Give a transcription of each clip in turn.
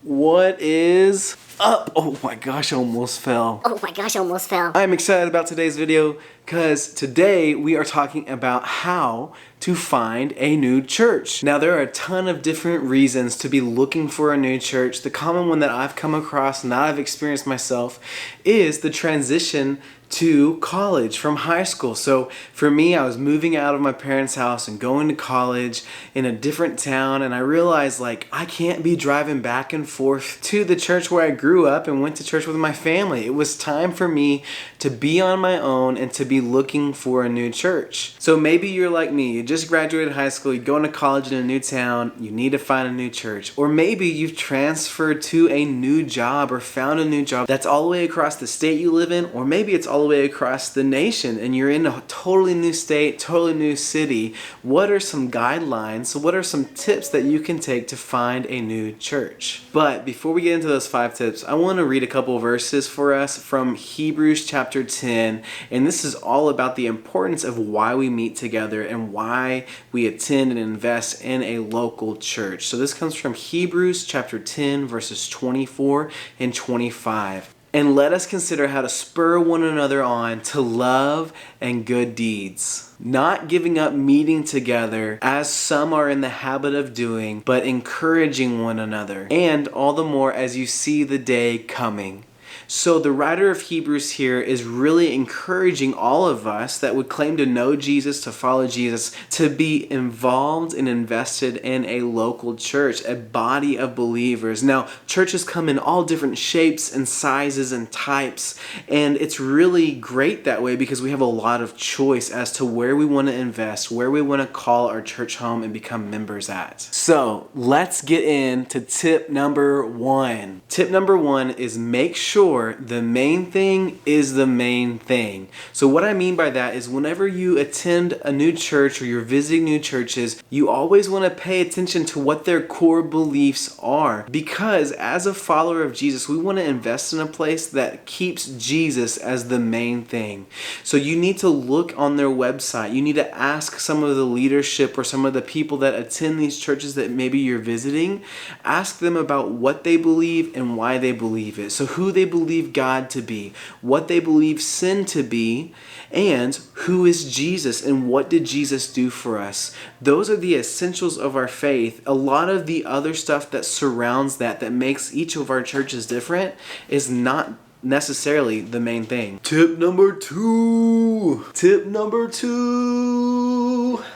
What is up? Oh my gosh, I almost fell. I'm excited about today's video because today we are talking about how to find a new church. Now, there are a ton of different reasons to be looking for a new church. The common one that I've come across and that I've experienced myself is the transition to college from high school. So for me, I was moving out of my parents' house and going to college in a different town, and I realized I can't be driving back and forth to the church where I grew up and went to church with my family. It was time for me to be on my own and to be looking for a new church. So maybe you're like me, you just graduated high school, you're going to college in a new town, you need to find a new church. Or maybe you've transferred to a new job or found a new job that's all the way across the state you live in, or maybe it's all the way across the nation and you're in a totally new state, totally new city. What are some guidelines? So what are some tips that you can take to find a new church? But before we get into those 5 tips, I want to read a couple verses for us from Hebrews chapter 10. And this is all about the importance of why we meet together and why we attend and invest in a local church. So this comes from Hebrews chapter 10 verses 24 and 25. And let us consider how to spur one another on to love and good deeds, not giving up meeting together as some are in the habit of doing, but encouraging one another, and all the more as you see the day coming. So the writer of Hebrews here is really encouraging all of us that would claim to know Jesus, to follow Jesus, to be involved and invested in a local church, a body of believers. Now, churches come in all different shapes and sizes and types, and it's really great that way because we have a lot of choice as to where we want to invest, where we want to call our church home and become members at. So let's get into tip number 1. Tip number 1 is make sure the main thing is the main thing. So what I mean by that is whenever you attend a new church or you're visiting new churches, you always want to pay attention to what their core beliefs are. Because as a follower of Jesus, we want to invest in a place that keeps Jesus as the main thing. So you need to look on their website. You need to ask some of the leadership or some of the people that attend these churches that maybe you're visiting. Ask them about what they believe and why they believe it. So who they believe God to be, what they believe sin to be, and who is Jesus and what did Jesus do for us. Those are the essentials of our faith. A lot of the other stuff that surrounds that makes each of our churches different is not necessarily the main thing. Tip number 2.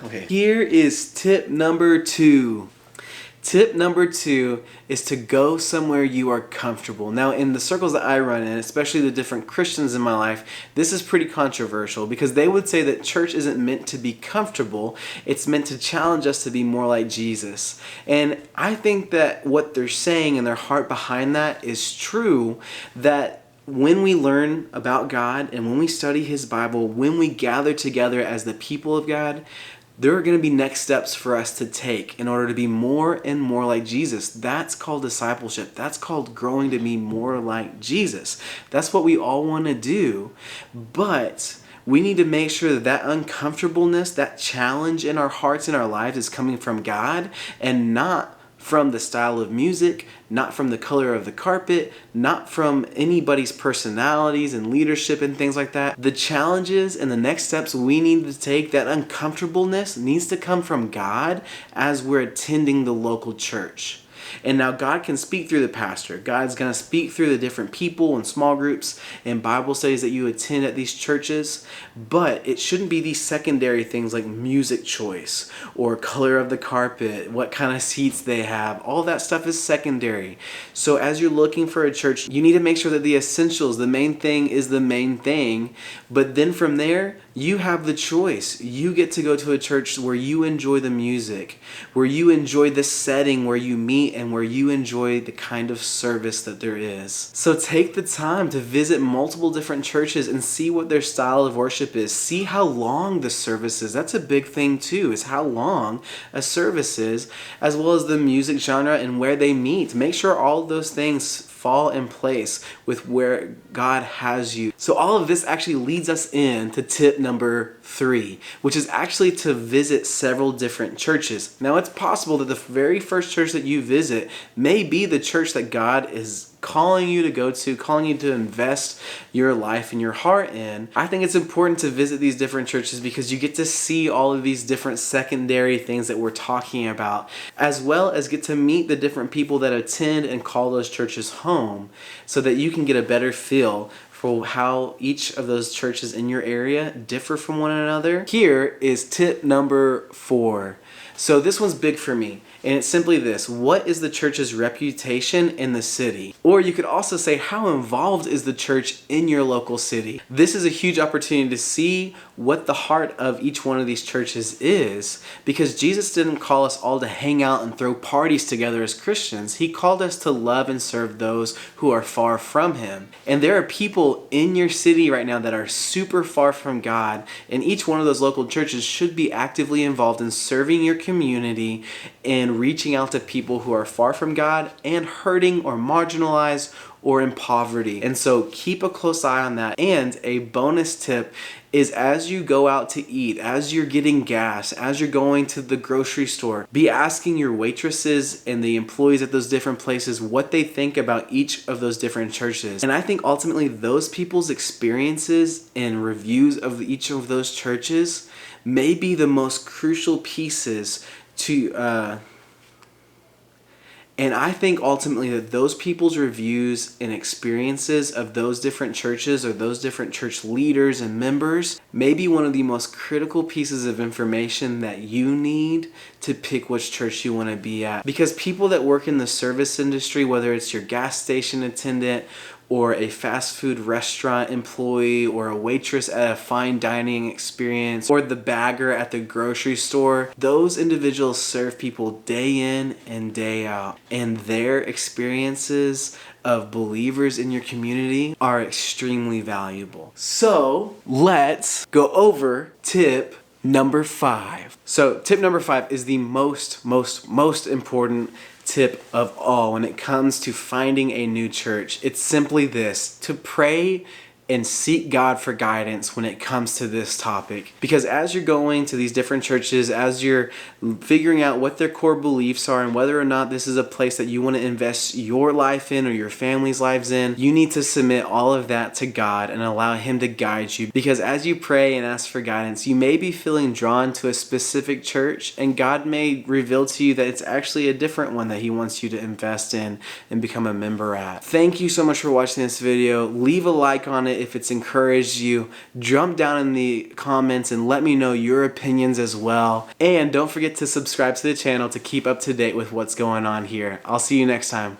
Okay, here is tip number 2. Tip number 2 is to go somewhere you are comfortable. Now, in the circles that I run in, especially the different Christians in my life, this is pretty controversial because they would say that church isn't meant to be comfortable. It's meant to challenge us to be more like Jesus. And I think that what they're saying and their heart behind that is true, that when we learn about God and when we study His Bible, when we gather together as the people of God, there are going to be next steps for us to take in order to be more and more like Jesus. That's called discipleship. That's called growing to be more like Jesus. That's what we all want to do. But we need to make sure that uncomfortableness, that challenge in our hearts and our lives is coming from God and not from the style of music, not from the color of the carpet, not from anybody's personalities and leadership and things like that. The challenges and the next steps we need to take, that uncomfortableness needs to come from God as we're attending the local church. And now God can speak through the pastor. God's going to speak through the different people and small groups and Bible studies that you attend at these churches. But it shouldn't be these secondary things like music choice or color of the carpet, what kind of seats they have. All that stuff is secondary. So as you're looking for a church, you need to make sure that the essentials, the main thing is the main thing. But then from there, you have the choice. You get to go to a church where you enjoy the music, where you enjoy the setting where you meet and where you enjoy the kind of service that there is. So take the time to visit multiple different churches and see what their style of worship is. See how long the service is. That's a big thing too, is how long a service is, as well as the music genre and where they meet. Make sure all of those things fall in place with where God has you. So all of this actually leads us in to tip number 3, which is actually to visit several different churches. Now, it's possible that the very first church that you visit may be the church that God is calling you to go to, calling you to invest your life and your heart in. I think it's important to visit these different churches because you get to see all of these different secondary things that we're talking about, as well as get to meet the different people that attend and call those churches home, so that you can get a better feel for how each of those churches in your area differ from one another. Here is tip number 4. So this one's big for me, and it's simply this: what is the church's reputation in the city? Or you could also say, how involved is the church in your local city? This is a huge opportunity to see what the heart of each one of these churches is, because Jesus didn't call us all to hang out and throw parties together as Christians. He called us to love and serve those who are far from Him. And there are people in your city right now that are super far from God, and each one of those local churches should be actively involved in serving your community and reaching out to people who are far from God and hurting or marginalized or in poverty. And so keep a close eye on that. And a bonus tip is, as you go out to eat, as you're getting gas, as you're going to the grocery store, be asking your waitresses and the employees at those different places what they think about each of those different churches. And I think ultimately those people's experiences and reviews of each of those churches may be the most crucial pieces to and I think ultimately that those people's reviews and experiences of those different churches or those different church leaders and members may be one of the most critical pieces of information that you need to pick which church you want to be at. Because people that work in the service industry, whether it's your gas station attendant or a fast food restaurant employee or a waitress at a fine dining experience or the bagger at the grocery store, those individuals serve people day in and day out. And their experiences of believers in your community are extremely valuable. So let's go over tip number 5. So tip number 5 is the most important tip of all when it comes to finding a new church. It's simply this: to pray and seek God for guidance when it comes to this topic. Because as you're going to these different churches, as you're figuring out what their core beliefs are and whether or not this is a place that you want to invest your life in or your family's lives in, you need to submit all of that to God and allow Him to guide you. Because as you pray and ask for guidance, you may be feeling drawn to a specific church, and God may reveal to you that it's actually a different one that He wants you to invest in and become a member at. Thank you so much for watching this video. Leave a like on it if it's encouraged you. Jump down in the comments and let me know your opinions as well. And don't forget to subscribe to the channel to keep up to date with what's going on here. I'll see you next time.